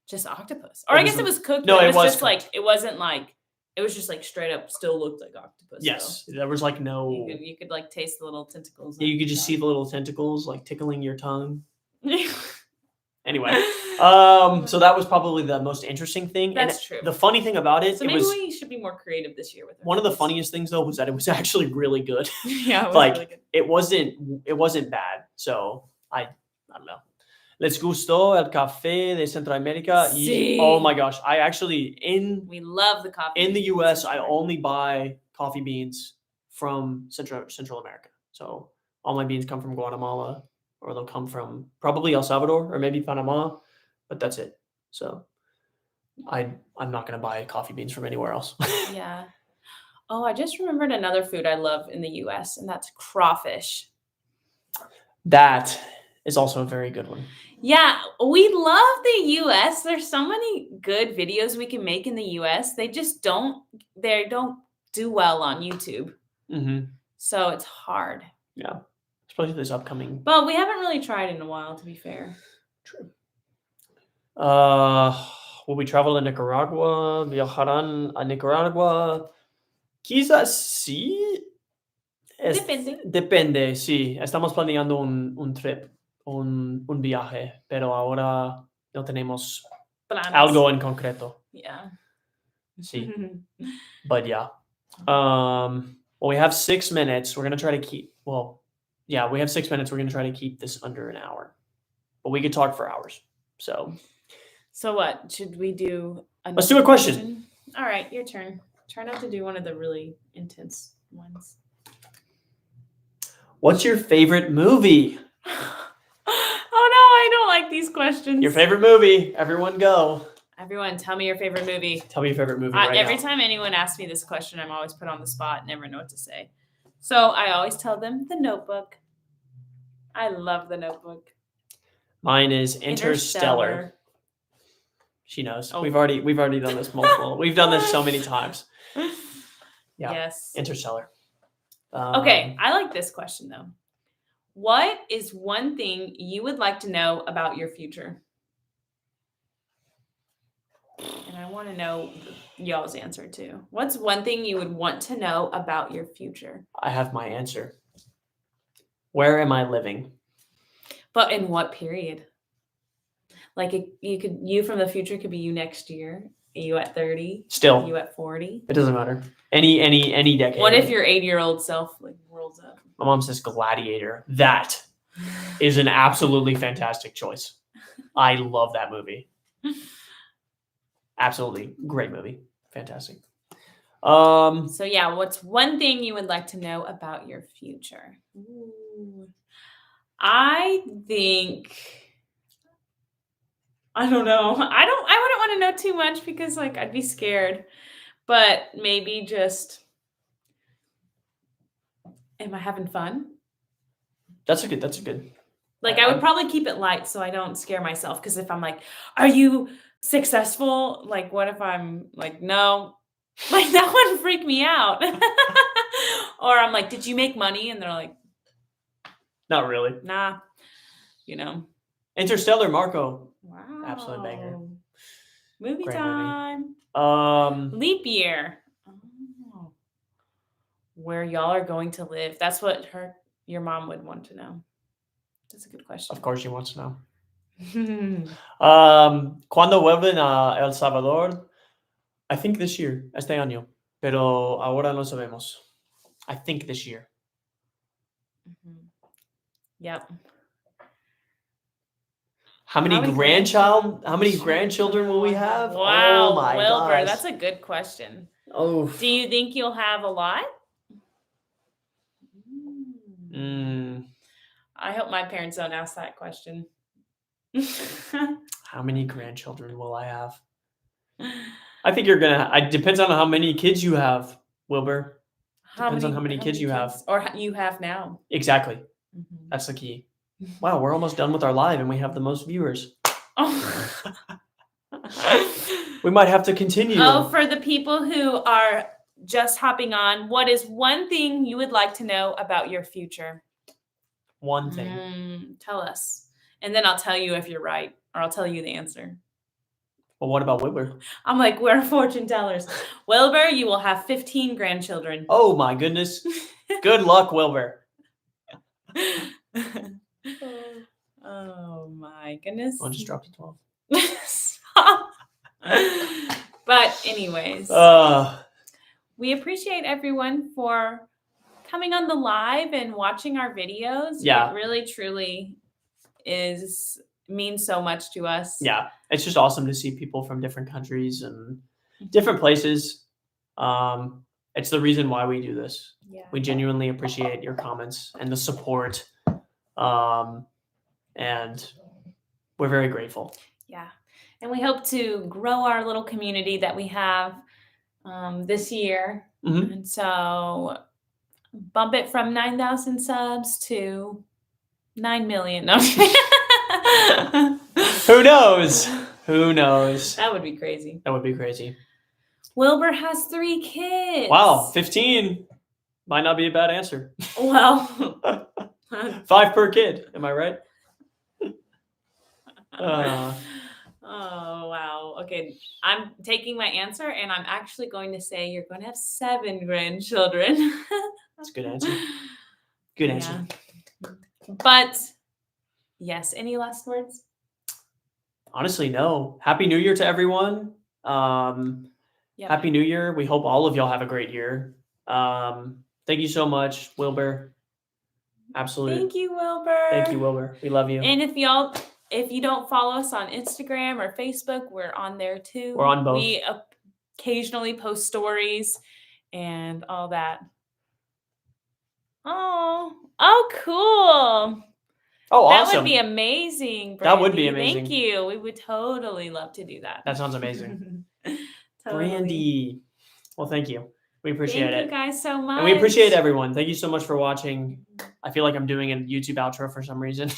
just octopus. Or I guess it was cooked. No, it was just cooked. Like, it wasn't like, it was just like straight up still looked like octopus. Yes. So there was like no. You could like taste the little tentacles. Yeah, you could just see the little tentacles like tickling your tongue. Anyway, so that was probably the most interesting thing. That's true. The funny thing about it, so maybe we should be more creative this year with it. One of the funniest things though was that it was actually really good. Yeah, it was like really good. It wasn't bad. So I don't know. Les gustó el café de Centroamérica. Sí. Oh my gosh, we love the coffee. In the US, I only buy coffee beans from Central America. So all my beans come from Guatemala. Or they'll come from probably El Salvador or maybe Panama, but that's it. So I'm not going to buy coffee beans from anywhere else. Yeah. Oh, I just remembered another food I love in the U.S., and that's crawfish. That is also a very good one. Yeah, we love the U.S. There's so many good videos we can make in the U.S. They just don't do well on YouTube. Mm-hmm. So it's hard. Yeah. Especially this upcoming. Well, we haven't really tried in a while, to be fair. True. Will we travel to Nicaragua? ¿Viajarán a Nicaragua? Quizás sí. Depende, sí. Estamos planeando un trip, un viaje, pero ahora no tenemos planes. Algo en concreto. Yeah. Sí. But yeah. Well, we have 6 minutes. We're going to try to keep, yeah, we have 6 minutes. We're going to try to keep this under an hour, but we could talk for hours. So what should we do? Let's do a question. All right, your turn. Try not to do one of the really intense ones. What's your favorite movie? Oh no, I don't like these questions. Your favorite movie. Everyone go. Everyone, tell me your favorite movie. Tell me your favorite movie right every now. Time anyone asks me this question, I'm always put on the spot, never know what to say. So I always tell them The Notebook. I love The Notebook. Mine is Interstellar. She knows. Oh. We've already done this multiple. We've done this so many times. Yeah. Yes. Interstellar. Okay, I like this question though. What is one thing you would like to know about your future? And I want to know y'all's answer too. What's one thing you would want to know about your future? I have my answer. Where am I living? But in what period? Like you from the future could be you next year. You at 30? Still. You at 40? It doesn't matter. Any decade. What if your 80-year-old self rolls up? My mom says Gladiator. That is an absolutely fantastic choice. I love that movie. Absolutely great movie. Fantastic. So yeah, what's one thing you would like to know about your future? Ooh. I think I don't know. I wouldn't want to know too much because I'd be scared. But maybe just am I having fun? That's a good. I would probably keep it light so I don't scare myself. Because if I'm like, are you successful? What if I'm like, no? That wouldn't freak me out. Or I'm like, did you make money? And they're like, not really. Nah. Interstellar, Marco. Wow. Absolute banger. Movie Great time. Movie. Leap year. Oh. Where y'all are going to live. That's what your mom would want to know. That's a good question. Of course she wants to know. ¿Cuándo vuelven a El Salvador? I think this year, este año. Pero ahora no sabemos. I think this year. Mm-hmm. Yep. How many grandchildren will we have? Wow, oh my Wilbur, gosh. That's a good question. Oh. Do you think you'll have a lot? I hope my parents don't ask that question. How many grandchildren will I have? I think you're gonna. It depends on how many kids you have, Wilbur. Depends on how many kids you have, or you have now. Exactly. Mm-hmm. That's the key. Wow, we're almost done with our live, and we have the most viewers. Oh. We might have to continue. Oh, for the people who are just hopping on, what is one thing you would like to know about your future? One thing. Tell us, and then I'll tell you if you're right, or I'll tell you the answer. Well, what about Wilbur? I'm like, we're fortune tellers. Wilbur, you will have 15 grandchildren. Oh my goodness. Good luck, Wilbur. Oh my goodness. I'll just drop to 12. Stop. But anyways, we appreciate everyone for coming on the live and watching our videos. Yeah. It really, truly means so much to us. Yeah. It's just awesome to see people from different countries and different places. It's the reason why we do this. Yeah. We genuinely appreciate your comments and the support. And we're very grateful. Yeah. And we hope to grow our little community that we have this year. Mm-hmm. And so bump it from 9,000 subs to 9 million. No. Who knows? Who knows? That would be crazy. That would be crazy. Wilbur has 3 kids. Wow, 15 might not be a bad answer. Well, 5 per kid. Am I right? Oh, wow. Okay. I'm taking my answer and I'm actually going to say you're going to have 7 grandchildren. That's a good answer. Good answer. But yes, any last words? Honestly, no. Happy New Year to everyone. Yep. Happy New Year. We hope all of y'all have a great year. Thank you so much, Wilbur. Absolutely. Thank you, Wilbur. Thank you, Wilbur. We love you. And if you don't follow us on Instagram or Facebook, we're on there too. We're on both. We occasionally post stories and all that. Oh, cool. Oh, that awesome. That would be amazing, Brandy. That would be amazing. Thank you. We would totally love to do that. That sounds amazing. Totally. Brandy. Well, thank you. We appreciate it. Thank you guys so much. And we appreciate everyone. Thank you so much for watching. I feel like I'm doing a YouTube outro for some reason.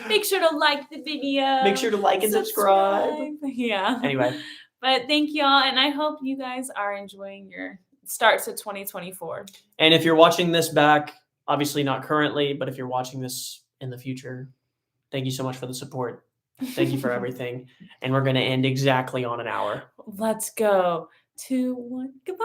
Make sure to like the video. Make sure to like and subscribe. Yeah. Anyway. But thank y'all, and I hope you guys are enjoying your start to 2024. And if you're watching this back, obviously not currently, but if you're watching this in the future, thank you so much for the support. Thank you for everything. And we're going to end exactly on an hour. Let's go. 2, 1, goodbye.